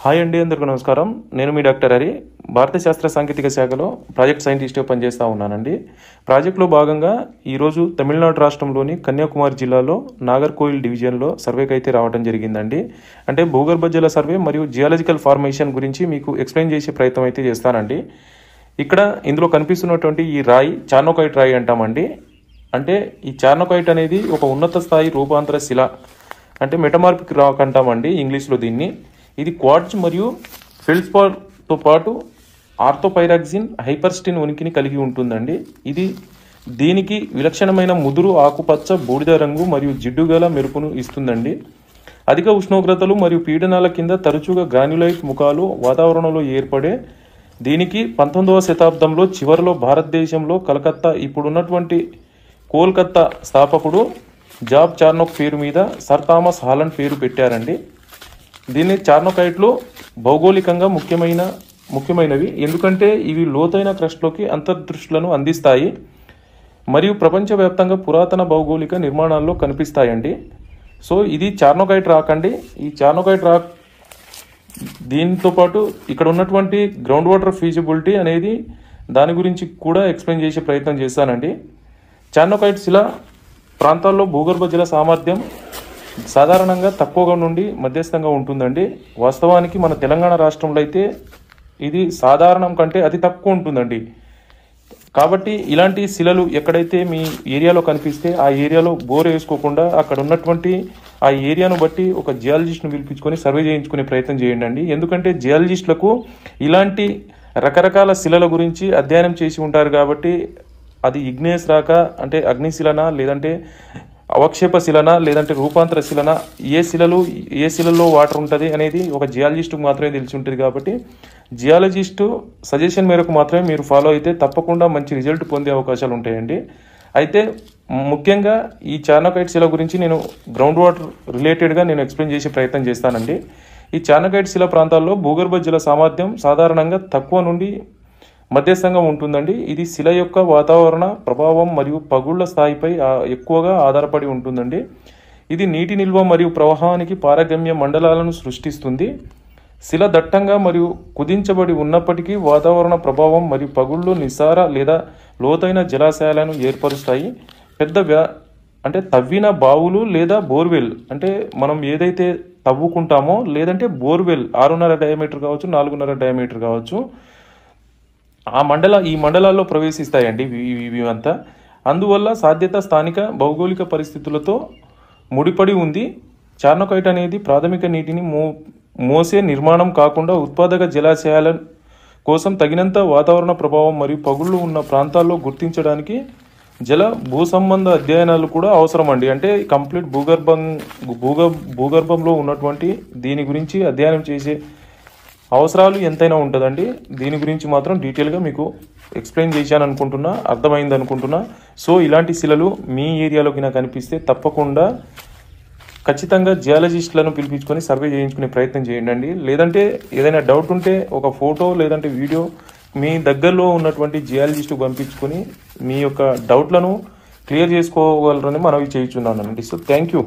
Hi అండి, అందరికీ నమస్కారం. నేను మీ డాక్టర్ హరి. భారతీయ శాస్త్ర సాంకేతిక శాఖలో ప్రాజెక్ట్ సైంటిస్ట్గా పనిచేస్తూ ఉన్నానండి. ప్రాజెక్టులో భాగంగా ఈరోజు తమిళనాడు రాష్ట్రంలోని కన్యాకుమారి జిల్లాలో నాగర్కోయిల్ డివిజన్లో సర్వేకి అయితే రావడం జరిగిందండి. అంటే భూగర్భ జల సర్వే మరియు జియాలజికల్ ఫార్మేషన్ గురించి మీకు ఎక్స్ప్లెయిన్ చేసే ప్రయత్నం అయితే చేస్తానండి. ఇక్కడ ఇందులో కనిపిస్తున్నటువంటి ఈ రాయి చార్నోకైట్ రాయి అంటామండి. అంటే ఈ చార్నోకైట్ అనేది ఒక ఉన్నత స్థాయి రూపాంతర శిల, అంటే మెటమార్ఫిక్ రాక్ అంటామండి ఇంగ్లీష్లో దీన్ని. ఇది క్వార్ట్జ్ మరియు ఫెల్డ్స్పార్తో పాటు ఆర్థోపైరాక్సిన్, హైపర్స్టిన్ ఉనికిని కలిగి ఉంటుందండి. దీనికి విలక్షణమైన ముదురు ఆకుపచ్చ బూడిద రంగు మరియు జిడ్డుగల మెరుపును ఇస్తుందండి. అధిక ఉష్ణోగ్రతలు మరియు పీడనాల కింద తరచుగా గ్రాన్యులైట్ ముఖాలు వాతావరణంలో ఏర్పడే దీనికి 19వ శతాబ్దంలో చివరిలో భారతదేశంలో కలకత్తా, ఇప్పుడున్నటువంటి కోల్కత్తా స్థాపకుడు జాబ్ చార్నోక్ పేరు మీద సర్ థామస్ హాలండ్ పేరు పెట్టారండి. దీన్ని చార్నోకైట్లు భౌగోళికంగా ముఖ్యమైనవి, ఎందుకంటే ఇవి లోతైన క్రస్ట్లోకి అంతర్దృష్టులను అందిస్తాయి మరియు ప్రపంచవ్యాప్తంగా పురాతన భౌగోళిక నిర్మాణాల్లో కనిపిస్తాయండి. సో ఇది చార్నోకైట్ రాక్ అండి. ఈ చార్నోకైట్ రాక్ దీంతో పాటు ఇక్కడ ఉన్నటువంటి గ్రౌండ్ వాటర్ ఫీజిబిలిటీ అనేది దాని గురించి కూడా ఎక్స్ప్లెయిన్ చేసే ప్రయత్నం చేస్తానండి. చార్నోకైట్ శిల ప్రాంతాల్లో భూగర్భ జల సామర్థ్యం సాధారణంగా తక్కువగా నుండి మధ్యస్థంగా ఉంటుందండి. వాస్తవానికి మన తెలంగాణ రాష్ట్రంలో అయితే ఇది సాధారణం కంటే అతి తక్కువ ఉంటుందండి. కాబట్టి ఇలాంటి శిలలు ఎక్కడైతే మీ ఏరియాలో కనిపిస్తే ఆ ఏరియాలో బోర్ వేసుకోకుండా అక్కడ ఉన్నటువంటి ఆ ఏరియాను బట్టి ఒక జియాలజిస్ట్ను పిలిపించుకొని సర్వే చేయించుకునే ప్రయత్నం చేయండి. ఎందుకంటే జియాలజిస్టులకు ఇలాంటి రకరకాల శిలల గురించి అధ్యయనం చేసి ఉంటారు కాబట్టి అది ఇగ్నేయస్ రాక అంటే అగ్నిశిలన, లేదంటే అవక్షేప శిలన, లేదంటే రూపాంతర శిలన, ఏ శిలలో వాటర్ ఉంటుంది అనేది ఒక జియాలజిస్టుకు మాత్రమే తెలిసి ఉంటుంది. కాబట్టి జియాలజిస్టు సజెషన్ మేరకు మాత్రమే మీరు ఫాలో అయితే తప్పకుండా మంచి రిజల్ట్ పొందే అవకాశాలు ఉంటాయండి. అయితే ముఖ్యంగా ఈ చార్నోకైట్ శిల గురించి నేను గ్రౌండ్ వాటర్ రిలేటెడ్గా నేను ఎక్స్ప్లెయిన్ చేసే ప్రయత్నం చేస్తానండి. ఈ చార్నోకైట్ శిల ప్రాంతాల్లో భూగర్భ జల సామర్థ్యం సాధారణంగా తక్కువ నుండి మధ్యస్థంగా ఉంటుందండి. ఇది శిల యొక్క వాతావరణ ప్రభావం మరియు పగుళ్ల స్థాయిపై ఎక్కువగా ఆధారపడి ఉంటుందండి. ఇది నీటి నిల్వ మరియు ప్రవాహానికి పారగమ్య మండలాలను సృష్టిస్తుంది. శిల దట్టంగా మరియు కుదించబడి ఉన్నప్పటికీ వాతావరణ ప్రభావం మరియు పగుళ్ళు నిస్సార లేదా లోతైన జలాశయాలను ఏర్పరుస్తాయి. తవ్విన బావులు లేదా బోర్వెల్, అంటే మనం ఏదైతే తవ్వుకుంటామో, లేదంటే బోర్వెల్ 6.5 డయామీటర్ కావచ్చు, 4.5 డయామీటర్ కావచ్చు, ఈ మండలాల్లో ప్రవేశిస్తాయండి ఇవి అంతా. అందువల్ల సాధ్యత స్థానిక భౌగోళిక పరిస్థితులతో ముడిపడి ఉంది. చార్నోకైట్ అనేది ప్రాథమిక నీటిని మోసే నిర్మాణం కాకుండా ఉత్పాదక జలాశయాల కోసం తగినంత వాతావరణ ప్రభావం మరియు పగుళ్ళు ఉన్న ప్రాంతాల్లో గుర్తించడానికి జల భూసంబంధ అధ్యయనాలు కూడా అవసరం అండి. అంటే కంప్లీట్ భూగర్భంలో ఉన్నటువంటి దీని గురించి అధ్యయనం చేసే అవసరాలు ఎంతైనా ఉంటుందండి. దీని గురించి మాత్రం డీటెయిల్గా మీకు ఎక్స్ప్లెయిన్ చేశాను అనుకుంటున్నా, అర్థమైంది అనుకుంటున్నా. సో ఇలాంటి శిలలు మీ ఏరియాలోకి నాకు కనిపిస్తే తప్పకుండా ఖచ్చితంగా జియాలజిస్టులను పిలిపించుకొని సర్వే చేయించుకునే ప్రయత్నం చేయండి. లేదంటే ఏదైనా డౌట్ ఉంటే ఒక ఫోటో లేదంటే వీడియో మీ దగ్గరలో ఉన్నటువంటి జియాలజిస్టుకు పంపించుకొని మీ యొక్క డౌట్లను క్లియర్ చేసుకోగలరని మనవి చేయించున్నానండి. So thank you.